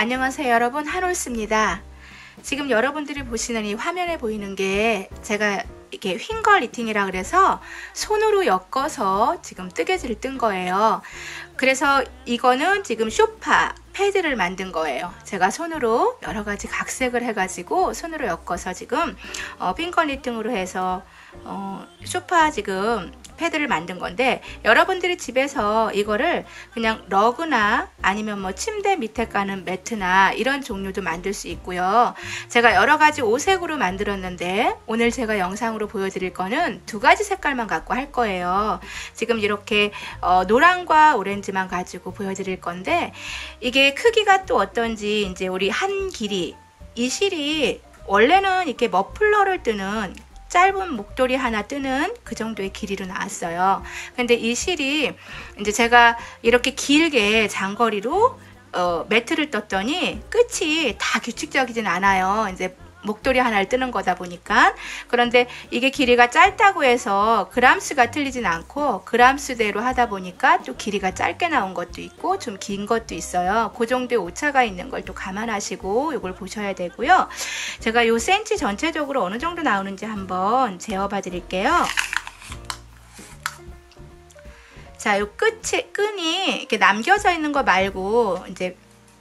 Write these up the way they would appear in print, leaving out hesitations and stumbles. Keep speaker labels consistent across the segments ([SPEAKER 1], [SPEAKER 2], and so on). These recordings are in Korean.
[SPEAKER 1] 안녕하세요 여러분, 한올스입니다. 지금 여러분들이 보시는 이 화면에 보이는 게 제가 이게 휜걸 니팅이라 그래서 손으로 엮어서 지금 뜨개질을 뜬 거예요. 그래서 이거는 지금 쇼파 패드를 만든 거예요. 제가 손으로 여러 가지 각색을 해가지고 손으로 엮어서 지금 휜걸 니팅으로 해서 쇼파 지금 패드를 만든 건데, 여러분들이 집에서 이거를 그냥 러그나 아니면 뭐 침대 밑에 까는 매트나 이런 종류도 만들 수 있고요. 제가 여러 가지 오색으로 만들었는데 오늘 제가 영상으로 보여드릴 거는 두 가지 색깔만 갖고 할 거예요. 지금 이렇게 노랑과 오렌지만 가지고 보여드릴 건데, 이게 크기가 또 어떤지 이제 우리 한 길이, 이 실이 원래는 이렇게 머플러를 뜨는 짧은 목도리 하나 뜨는 그 정도의 길이로 나왔어요. 근데 이 실이 이제 제가 이렇게 길게 장거리로 매트를 떴더니 끝이 다 규칙적이진 않아요. 이제 목도리 하나를 뜨는 거다 보니까. 그런데 이게 길이가 짧다고 해서 그람수가 틀리진 않고, 그람수대로 하다 보니까 또 길이가 짧게 나온 것도 있고 좀 긴 것도 있어요. 그 정도의 오차가 있는 걸 또 감안하시고 이걸 보셔야 되고요. 제가 요 센치 전체적으로 어느 정도 나오는지 한번 재어봐 드릴게요. 자, 요 끈이 이렇게 남겨져 있는 거 말고 이제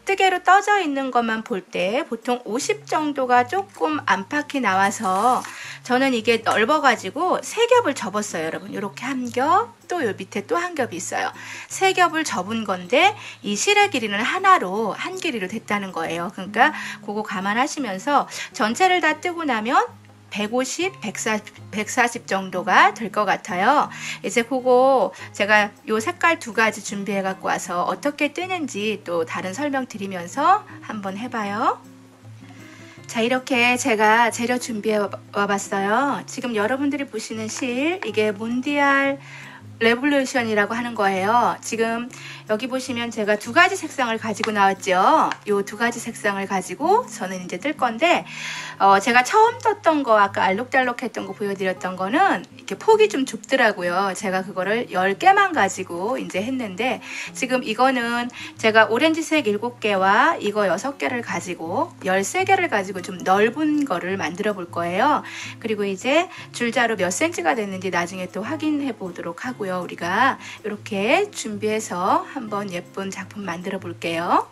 [SPEAKER 1] 뜨개로 떠져 있는 것만 볼 때 보통 50 정도가 조금 안팎이 나와서, 저는 이게 넓어 가지고 3겹을 접었어요. 여러분, 이렇게 한 겹, 또 요 밑에 또 한 겹이 있어요. 3겹을 접은 건데 이 실의 길이는 하나로 한 길이로 됐다는 거예요. 그러니까 그거 감안하시면서 전체를 다 뜨고 나면 150, 140 정도가 될 것 같아요. 이제 그거 제가 요 색깔 두 가지 준비해 갖고 와서 어떻게 뜨는지 또 다른 설명 드리면서 한번 해봐요. 자, 이렇게 제가 재료 준비해 와봤어요. 지금 여러분들이 보시는 실, 이게 몬디알 레볼루션이라고 하는 거예요. 지금 여기 보시면 제가 두 가지 색상을 가지고 나왔죠. 요 두 가지 색상을 가지고 저는 이제 뜰 건데, 제가 처음 떴던 거, 아까 알록달록 했던 거 보여드렸던 거는 이렇게 폭이 좀 좁더라고요. 제가 그거를 10개만 가지고 이제 했는데, 지금 이거는 제가 오렌지색 7개와 이거 6개를 가지고 13개를 가지고 좀 넓은 거를 만들어 볼 거예요. 그리고 이제 줄자로 몇 센치가 됐는지 나중에 또 확인해 보도록 하고요. 우리가 이렇게 준비해서 한번 예쁜 작품 만들어 볼게요.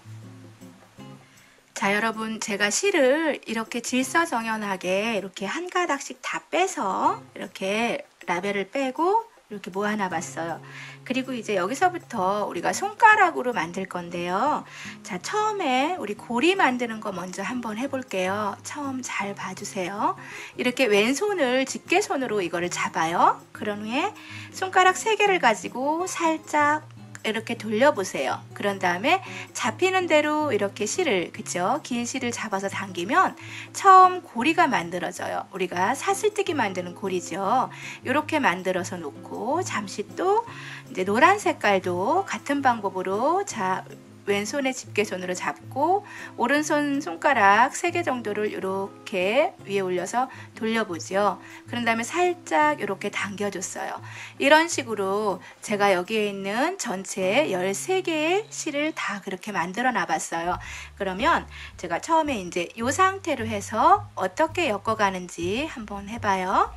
[SPEAKER 1] 자, 여러분, 제가 실을 이렇게 질서정연하게 이렇게 한 가닥씩 다 빼서 이렇게 라벨을 빼고 이렇게 모아놔 봤어요. 그리고 이제 여기서부터 우리가 손가락으로 만들 건데요. 자, 처음에 우리 고리 만드는 거 먼저 한번 해볼게요. 처음 잘 봐주세요. 이렇게 왼손을 집게손으로 이거를 잡아요. 그런 후에 손가락 3개를 가지고 살짝 이렇게 돌려보세요. 그런 다음에 잡히는 대로 이렇게 실을, 그쵸? 긴 실을 잡아서 당기면 처음 고리가 만들어져요. 우리가 사슬뜨기 만드는 고리죠. 이렇게 만들어서 놓고, 잠시 또 이제 노란 색깔도 같은 방법으로, 자, 왼손에 집게손으로 잡고 오른손 손가락 3개 정도를 이렇게 위에 올려서 돌려보죠. 그런 다음에 살짝 이렇게 당겨줬어요. 이런 식으로 제가 여기에 있는 전체 13개의 실을 다 그렇게 만들어 놔봤어요. 그러면 제가 처음에 이제 이 상태로 해서 어떻게 엮어가는지 한번 해봐요.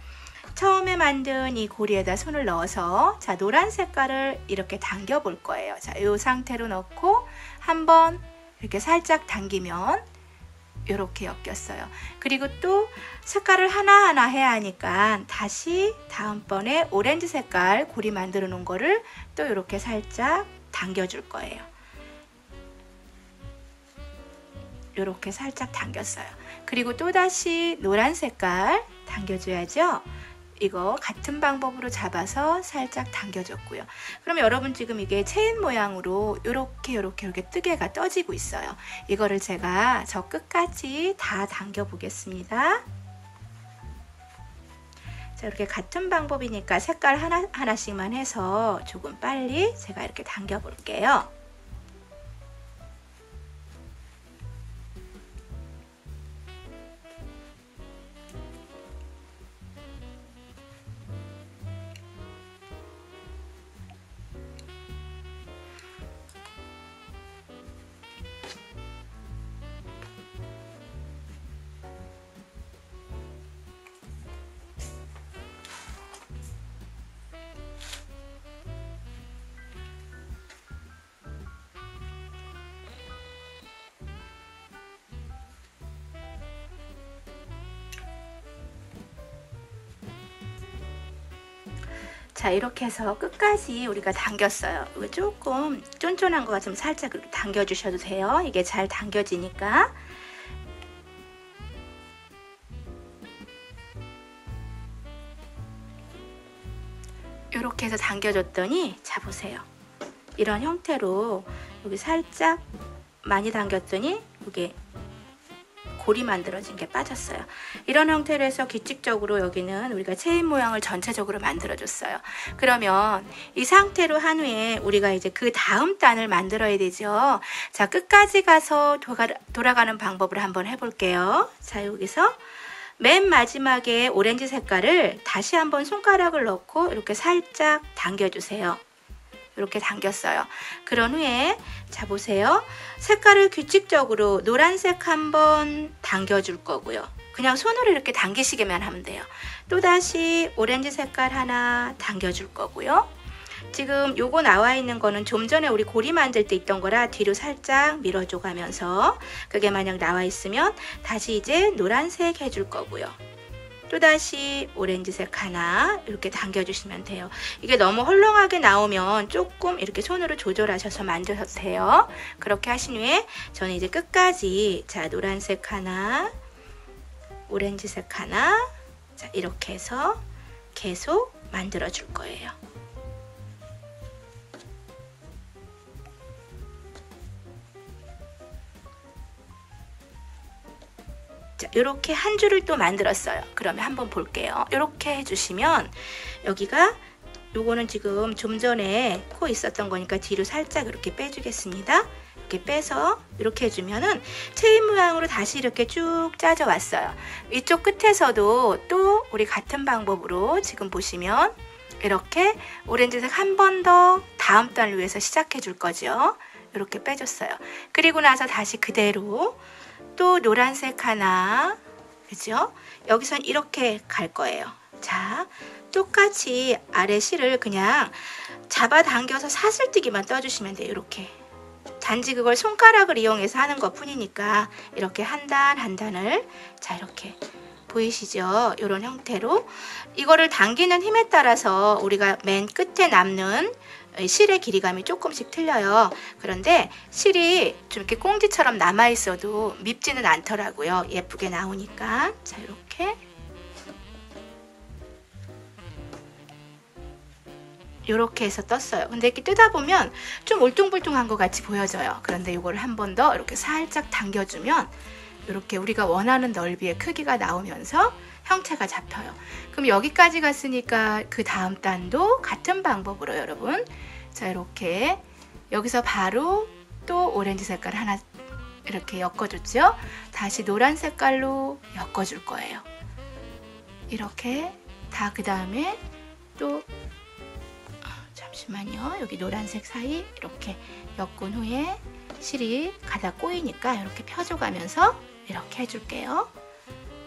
[SPEAKER 1] 처음에 만든 이 고리에다 손을 넣어서, 자, 노란 색깔을 이렇게 당겨 볼 거예요. 자, 이 상태로 넣고 한번 이렇게 살짝 당기면 이렇게 엮였어요. 그리고 또 색깔을 하나하나 해야 하니까 다시 다음번에 오렌지 색깔 고리 만들어 놓은 거를 또 이렇게 살짝 당겨 줄 거예요. 이렇게 살짝 당겼어요. 그리고 또다시 노란 색깔 당겨줘야죠. 이거 같은 방법으로 잡아서 살짝 당겨줬고요. 그럼 여러분, 지금 이게 체인 모양으로 이렇게 뜨개가 떠지고 있어요. 이거를 제가 저 끝까지 다 당겨 보겠습니다. 자, 이렇게 같은 방법이니까 색깔 하나씩만 해서 조금 빨리 제가 이렇게 당겨 볼게요. 자, 이렇게 해서 끝까지 우리가 당겼어요. 이거 조금 쫀쫀한 거 같으면 살짝 이렇게 당겨 주셔도 돼요. 이게 잘 당겨지니까. 이렇게 해서 당겨줬더니, 자 보세요. 이런 형태로 여기 살짝 많이 당겼더니 이게 골이 만들어진 게 빠졌어요. 이런 형태로 해서 규칙적으로 여기는 우리가 체인 모양을 전체적으로 만들어줬어요. 그러면 이 상태로 한 후에 우리가 이제 그 다음 단을 만들어야 되죠. 자, 끝까지 가서 돌아가는 방법을 한번 해볼게요. 자, 여기서 맨 마지막에 오렌지 색깔을 다시 한번 손가락을 넣고 이렇게 살짝 당겨주세요. 이렇게 당겼어요. 그런 후에 자 보세요. 색깔을 규칙적으로 노란색 한번 당겨줄 거고요. 그냥 손으로 이렇게 당기시기만 하면 돼요. 또다시 오렌지 색깔 하나 당겨줄 거고요. 지금 요거 나와 있는 거는 좀 전에 우리 고리 만들 때 있던 거라 뒤로 살짝 밀어줘 가면서 그게 만약 나와 있으면 다시 이제 노란색 해줄 거고요. 또다시 오렌지색 하나 이렇게 당겨주시면 돼요. 이게 너무 헐렁하게 나오면 조금 이렇게 손으로 조절하셔서 만드셔도 돼요. 그렇게 하신 후에 저는 이제 끝까지 자 노란색 하나, 오렌지색 하나 자 이렇게 해서 계속 만들어 줄 거예요. 이렇게 한 줄을 또 만들었어요. 그러면 한번 볼게요. 이렇게 해주시면 여기가 요거는 지금 좀 전에 코 있었던 거니까 뒤로 살짝 이렇게 빼주겠습니다. 이렇게 빼서 이렇게 해주면은 체인 모양으로 다시 이렇게 쭉 짜져 왔어요. 이쪽 끝에서도 또 우리 같은 방법으로 지금 보시면 이렇게 오렌지색 한 번 더 다음 단을 위해서 시작해 줄 거죠. 이렇게 빼줬어요. 그리고 나서 다시 그대로 또 노란색 하나, 그죠? 여기선 이렇게 갈 거예요. 자, 똑같이 아래 실을 그냥 잡아당겨서 사슬뜨기만 떠주시면 돼요. 이렇게. 단지 그걸 손가락을 이용해서 하는 것 뿐이니까 이렇게 한 단 한 단을 자 이렇게 보이시죠? 이런 형태로 이거를 당기는 힘에 따라서 우리가 맨 끝에 남는 실의 길이감이 조금씩 틀려요. 그런데 실이 좀 이렇게 꽁지처럼 남아 있어도 밉지는 않더라고요. 예쁘게 나오니까. 자, 이렇게 해서 떴어요. 근데 이렇게 뜨다 보면 좀 울퉁불퉁한 것 같이 보여져요. 그런데 이걸 한 번 더 이렇게 살짝 당겨주면 이렇게 우리가 원하는 넓이의 크기가 나오면서 형체가 잡혀요. 그럼 여기까지 갔으니까 그 다음 단도 같은 방법으로 여러분 자 이렇게 여기서 바로 또 오렌지 색깔 하나 이렇게 엮어줬죠. 다시 노란 색깔로 엮어줄 거예요. 이렇게 다 그 다음에 또 잠시만요. 여기 노란색 사이 이렇게 엮은 후에 실이 가다 꼬이니까 이렇게 펴줘가면서 이렇게 해줄게요.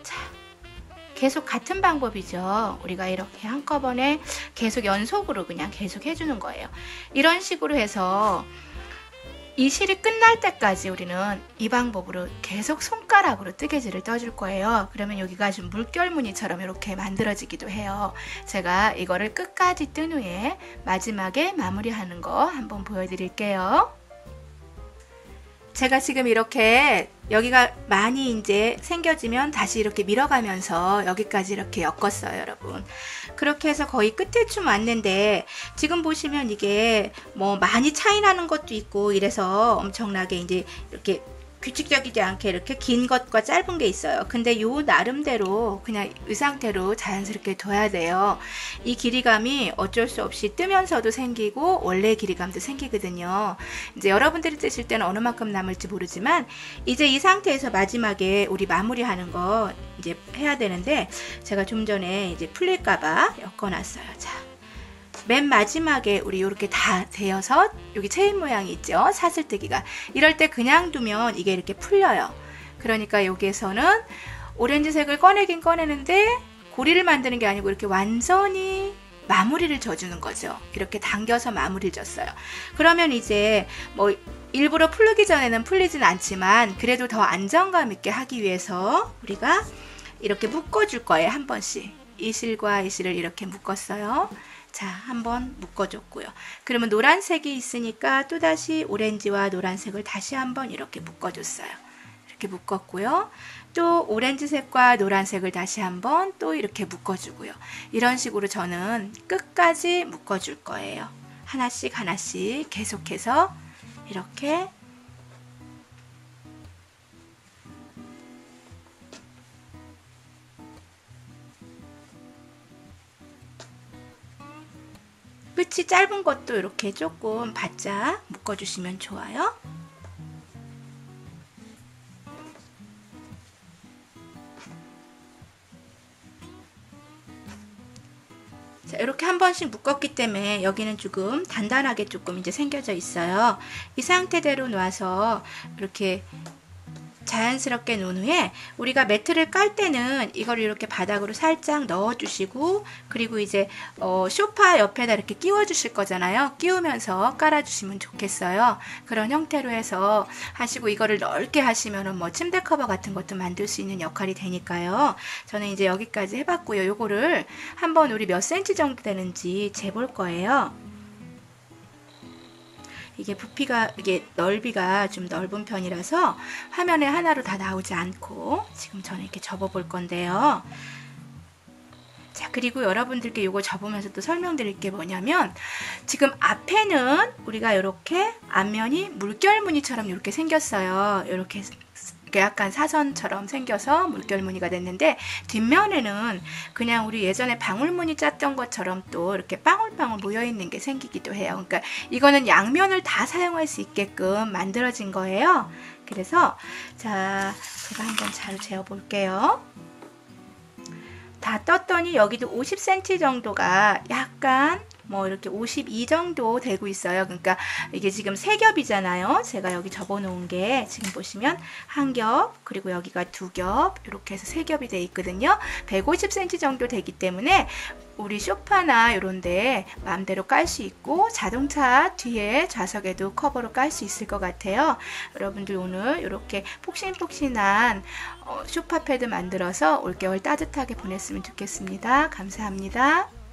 [SPEAKER 1] 자, 계속 같은 방법이죠. 우리가 이렇게 한꺼번에 계속 연속으로 그냥 계속 해주는 거예요. 이런 식으로 해서 이 실이 끝날 때까지 우리는 이 방법으로 계속 손가락으로 뜨개질을 떠줄 거예요. 그러면 여기가 좀 물결 무늬처럼 이렇게 만들어지기도 해요. 제가 이거를 끝까지 뜬 후에 마지막에 마무리하는 거 한번 보여드릴게요. 제가 지금 이렇게 여기가 많이 이제 생겨지면 다시 이렇게 밀어가면서 여기까지 이렇게 엮었어요, 여러분. 그렇게 해서 거의 끝에쯤 왔는데 지금 보시면 이게 뭐 많이 차이 나는 것도 있고 이래서 엄청나게 이제 이렇게 규칙적이지 않게 이렇게 긴 것과 짧은 게 있어요. 근데 요 나름대로 그냥 이 상태로 자연스럽게 둬야 돼요. 이 길이감이 어쩔 수 없이 뜨면서도 생기고 원래 길이감도 생기거든요. 이제 여러분들이 뜨실 때는 어느 만큼 남을지 모르지만 이제 이 상태에서 마지막에 우리 마무리하는 거 이제 해야 되는데 제가 좀 전에 이제 풀릴까봐 엮어놨어요. 자. 맨 마지막에 우리 이렇게 다 되어서 여기 체인 모양이 있죠. 사슬뜨기가. 이럴 때 그냥 두면 이게 이렇게 풀려요. 그러니까 여기에서는 오렌지색을 꺼내긴 꺼내는데 고리를 만드는 게 아니고 이렇게 완전히 마무리를 져주는 거죠. 이렇게 당겨서 마무리를 졌어요. 그러면 이제 뭐 일부러 풀기 전에는 풀리진 않지만 그래도 더 안정감 있게 하기 위해서 우리가 이렇게 묶어줄 거예요. 한 번씩. 이 실과 이 실을 이렇게 묶었어요. 자, 한번 묶어줬고요. 그러면 노란색이 있으니까 또다시 오렌지와 노란색을 다시 한번 이렇게 묶어줬어요. 이렇게 묶었고요. 또 오렌지색과 노란색을 다시 한번 또 이렇게 묶어주고요. 이런 식으로 저는 끝까지 묶어줄 거예요. 하나씩 하나씩 계속해서 이렇게 끝이 짧은 것도 이렇게 조금 바짝 묶어주시면 좋아요. 자, 이렇게 한 번씩 묶었기 때문에 여기는 조금 단단하게 조금 이제 생겨져 있어요. 이 상태대로 놔서 이렇게 자연스럽게 놓은 후에 우리가 매트를 깔 때는 이걸 이렇게 바닥으로 살짝 넣어 주시고, 그리고 이제 소파 옆에다 이렇게 끼워 주실 거잖아요. 끼우면서 깔아 주시면 좋겠어요. 그런 형태로 해서 하시고, 이거를 넓게 하시면은 뭐 침대 커버 같은 것도 만들 수 있는 역할이 되니까요. 저는 이제 여기까지 해봤고요. 요거를 한번 우리 몇 센치 정도 되는지 재볼 거예요. 이게 부피가, 이게 넓이가 좀 넓은 편이라서 화면에 하나로 다 나오지 않고 지금 저는 이렇게 접어 볼 건데요. 자, 그리고 여러분들께 이거 접으면서 또 설명드릴 게 뭐냐면, 지금 앞에는 우리가 이렇게 앞면이 물결무늬처럼 이렇게 생겼어요. 이렇게 약간 사선처럼 생겨서 물결무늬가 됐는데, 뒷면에는 그냥 우리 예전에 방울무늬 짰던 것처럼 또 이렇게 빵울빵울 모여있는 게 생기기도 해요. 그러니까 이거는 양면을 다 사용할 수 있게끔 만들어진 거예요. 그래서 자, 제가 한번 잘 재어 볼게요. 다 떴더니 여기도 50cm 정도가 약간 뭐 이렇게 52 정도 되고 있어요. 그러니까 이게 지금 세 겹이잖아요. 제가 여기 접어 놓은 게 지금 보시면 한 겹, 그리고 여기가 두 겹, 이렇게 해서 세 겹이 돼 있거든요. 150cm 정도 되기 때문에 우리 소파나 이런데 마음대로 깔 수 있고, 자동차 뒤에 좌석에도 커버로 깔 수 있을 것 같아요. 여러분들 오늘 이렇게 폭신폭신한 소파 패드 만들어서 올겨울 따뜻하게 보냈으면 좋겠습니다. 감사합니다.